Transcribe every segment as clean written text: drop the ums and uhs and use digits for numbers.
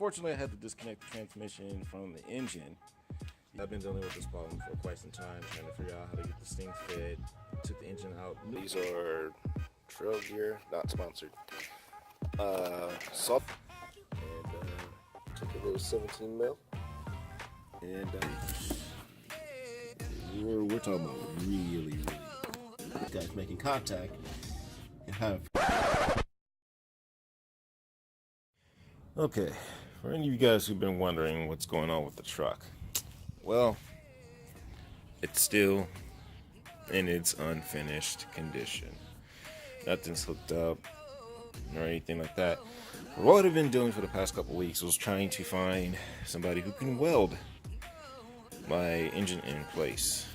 Unfortunately, I had to disconnect the transmission from the engine. I've been dealing with this problem for quite some time, trying to figure out how to get this thing fed. Took the engine out. These are Trail Gear, not sponsored. Salt, and took a little 17 mil, and we're talking about really, this guy's making contact and have. Okay, for any of you guys who've been wondering what's going on with the truck, well, it's still in its unfinished condition. Nothing's hooked up or anything like that. But what I've been doing for the past couple weeks was trying to find somebody who can weld my engine in place.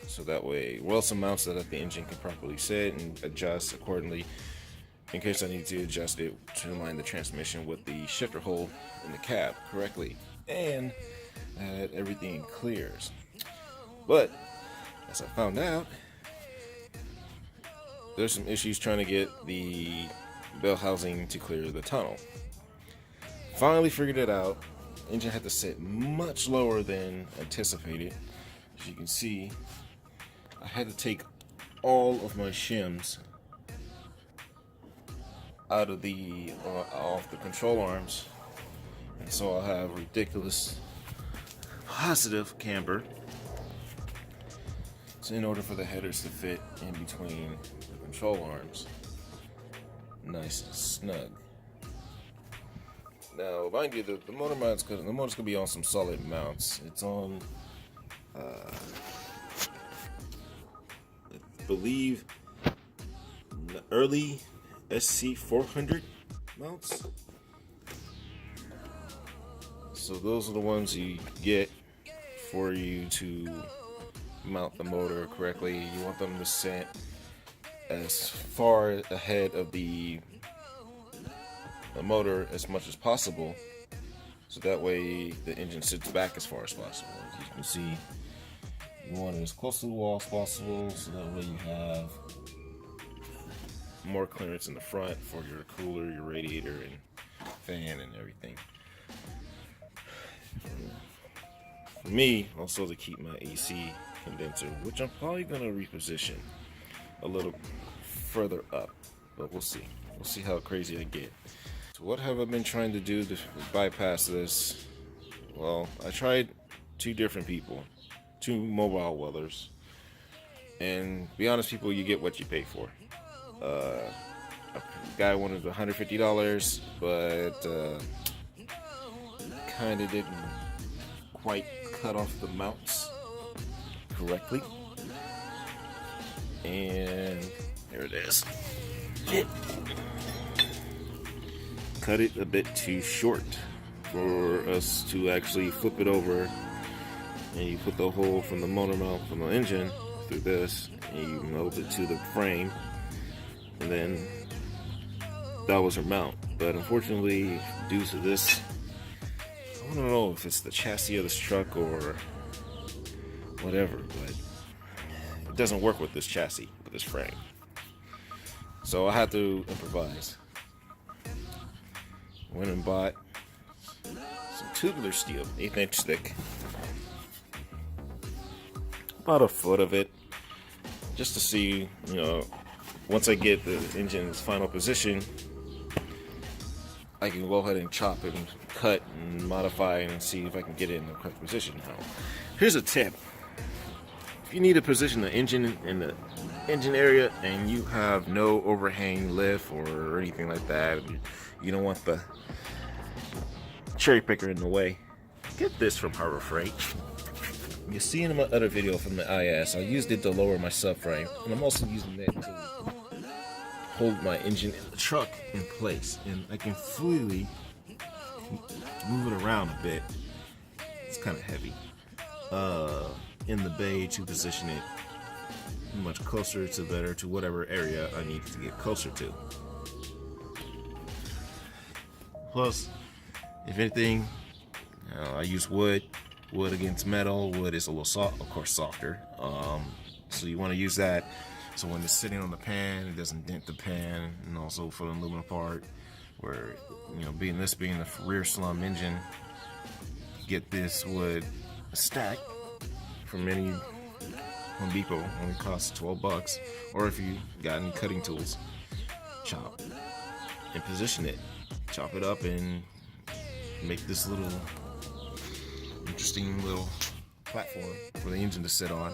So that way, weld some mounts so that the engine can properly sit and adjust accordingly in case I need to adjust it to align the transmission with the shifter hole in the cab correctly, and that everything clears. But as I found out, there's some issues trying to get the bell housing to clear the tunnel. Finally figured it out. Engine had to sit much lower than anticipated. As you can see, I had to take all of my shims out of the off the control arms, and so I'll have ridiculous positive camber. So in order for the headers to fit in between the control arms, nice and snug. Now, mind you, the motor's gonna be on some solid mounts. It's on, I believe, the early SC400 mounts. So those are the ones you get for you to mount the motor correctly. You want them to sit as far ahead of the motor as much as possible, so that way the engine sits back as far as possible. As you can see, you want it as close to the wall as possible, so that way you have more clearance in the front for your cooler, your radiator, and fan and everything. For me, also to keep my AC condenser, which I'm probably going to reposition a little further up, but we'll see. We'll see how crazy I get. So what have I been trying to do to bypass this? Well, I tried two different people, two mobile welders, and to be honest, people, you get what you pay for. A guy wanted $150, but kind of didn't quite cut off the mounts correctly, and here it is. Cut it a bit too short for us to actually flip it over, and you put the hole from the motor mount from the engine through this, and you melt it to the frame, and then that was her mount. But unfortunately, due to this, I don't know if it's the chassis of this truck or whatever, but it doesn't work with this chassis, with this frame. So I had to improvise. Went and bought some tubular steel, 1/8 inch thick. About a foot of it, just to see, you know, once I get the engine's final position, I can go ahead and chop and cut and modify and see if I can get it in the correct position. Now, here's a tip. If you need to position the engine in the engine area and you have no overhang lift or anything like that, you don't want the cherry picker in the way, get this from Harbor Freight. You see in my other video from the IS, I used it to lower my subframe, and I'm also using it to hold my engine in the truck in place, and I can freely move it around a bit. It's kind of heavy in the bay to position it much closer to whatever area I need to get closer to. Plus, if anything, I use wood against metal. Wood is a little of course softer, so you want to use that so when it's sitting on the pan, it doesn't dent the pan, and also for the aluminum part, where, being the rear slum engine, get this wood stack from any Home Depot, only costs $12. Or if you got any cutting tools, chop and position it, chop it up, and make this little interesting little platform for the engine to sit on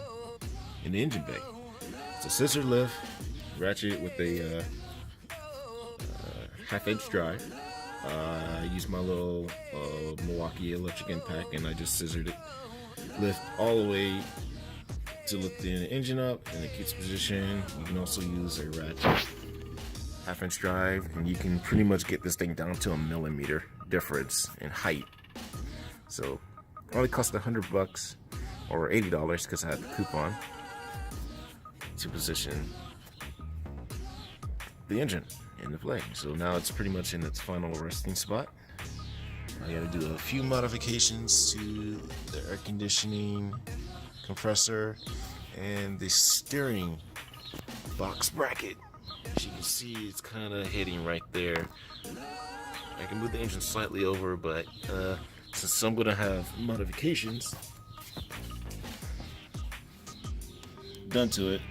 in the engine bay. It's a scissor lift, ratchet with a 1/2-inch drive. I use my little Milwaukee electric impact, and I just scissored it, lift all the way to lift the engine up, and it keeps position. You can also use a ratchet 1/2-inch drive, and you can pretty much get this thing down to a millimeter difference in height. So it only cost $100 or $80 because I had the coupon to position the engine into play. So now it's pretty much in its final resting spot. I gotta do a few modifications to the air conditioning, compressor, and the steering box bracket. As you can see, it's kind of hitting right there. I can move the engine slightly over, but since I'm gonna have modifications done to it,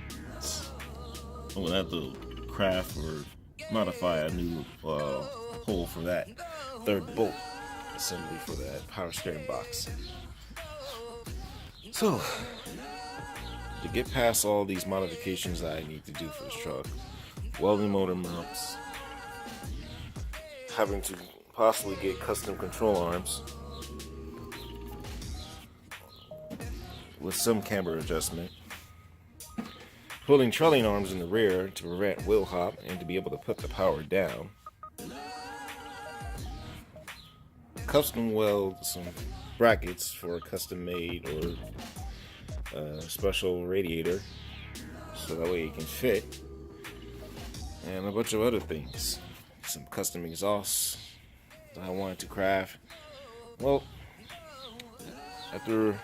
I'm gonna have to craft or modify a new hole for that third bolt assembly for that power steering box. So, to get past all these modifications that I need to do for this truck, welding motor mounts, having to possibly get custom control arms with some camber adjustment, pulling trailing arms in the rear to prevent wheel hop and to be able to put the power down, custom weld some brackets for a custom made or special radiator so that way it can fit, and a bunch of other things, some custom exhausts that I wanted to craft. Well, after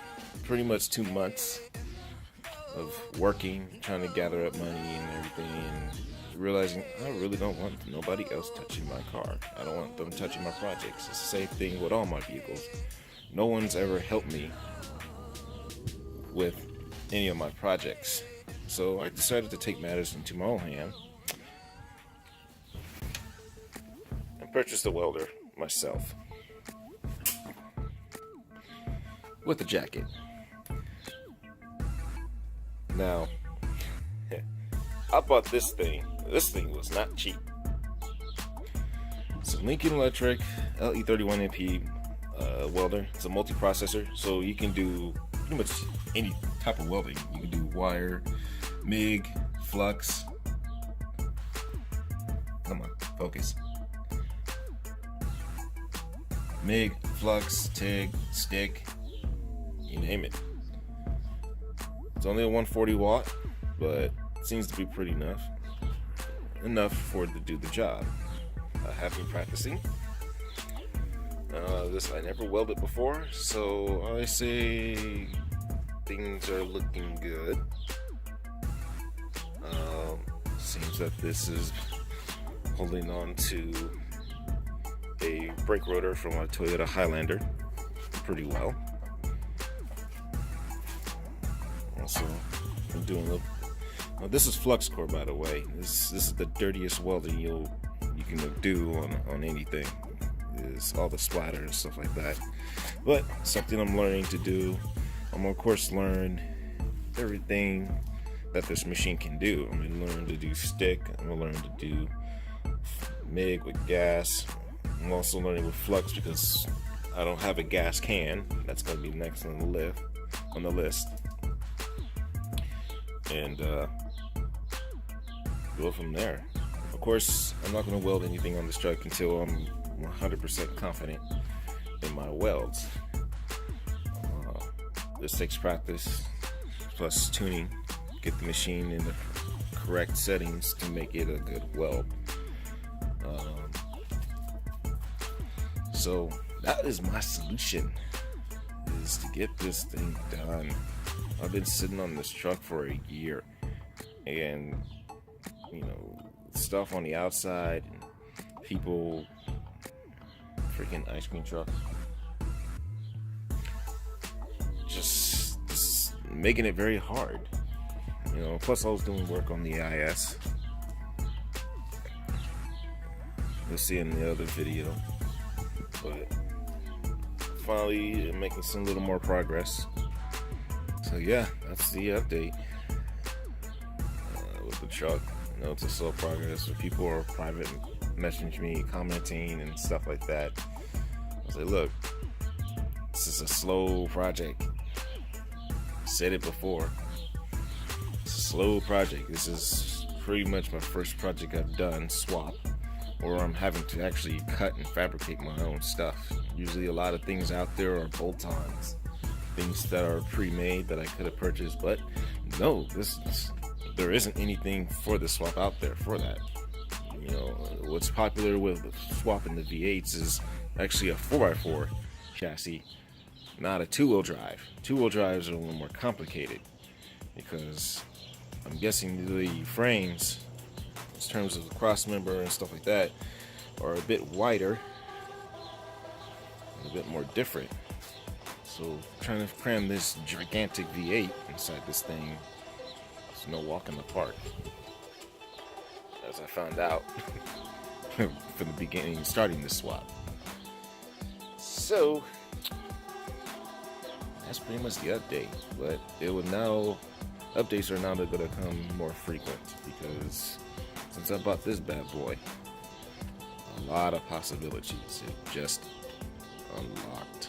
pretty much 2 months of working, trying to gather up money and everything, and realizing I really don't want nobody else touching my car. I don't want them touching my projects. It's the same thing with all my vehicles. No one's ever helped me with any of my projects. So I decided to take matters into my own hand and purchase the welder myself with a jacket. Now, I bought this thing. This thing was not cheap. It's a Lincoln Electric LE31MP welder. It's a multi-processor, so you can do pretty much any type of welding. You can do wire, MIG, flux. Come on, focus. MIG, flux, TIG, stick, you name it. It's only a 140 watt, but it seems to be pretty enough for it to do the job. I have been practicing. This I never welded before, so I say things are looking good. Seems that this is holding on to a brake rotor from a Toyota Highlander pretty well. Also, I'm doing a little. Now this is flux core, by the way. This is the dirtiest welding you can do on anything. Is all the splatter and stuff like that. But something I'm learning to do. I'm of course learn everything that this machine can do. I'm gonna learn to do stick. I'm gonna learn to do MIG with gas. I'm also learning with flux because I don't have a gas can. That's gonna be next on the list. And go from there. Of course, I'm not going to weld anything on this truck until I'm 100% confident in my welds. This takes practice plus tuning, get the machine in the correct settings to make it a good weld. So that is my solution, is to get this thing done. I've been sitting on this truck for a year, and stuff on the outside, people freaking ice cream truck. Just making it very hard. You know, plus I was doing work on the IS. You'll see in the other video. But finally making some little more progress. So yeah, that's the update with the truck. You know, it's a slow progress. So people are private messaging me, commenting and stuff like that. I say, look, this is a slow project. I said it before. It's a slow project. This is pretty much my first project I've done, swap, or I'm having to actually cut and fabricate my own stuff. Usually a lot of things out there are bolt-ons, things that are pre-made that I could have purchased, but no, there isn't anything for the swap out there for that. You know, what's popular with swapping the V8s is actually a 4x4 chassis, not a two-wheel drive. Two-wheel drives are a little more complicated because I'm guessing the frames, in terms of the cross member and stuff like that, are a bit wider, a bit more different. So trying to cram this gigantic V8 inside this thing is no walk in the park, as I found out from the beginning, starting this swap. So that's pretty much the update, but it will now, updates are now going to come more frequent because since I bought this bad boy, a lot of possibilities have just unlocked.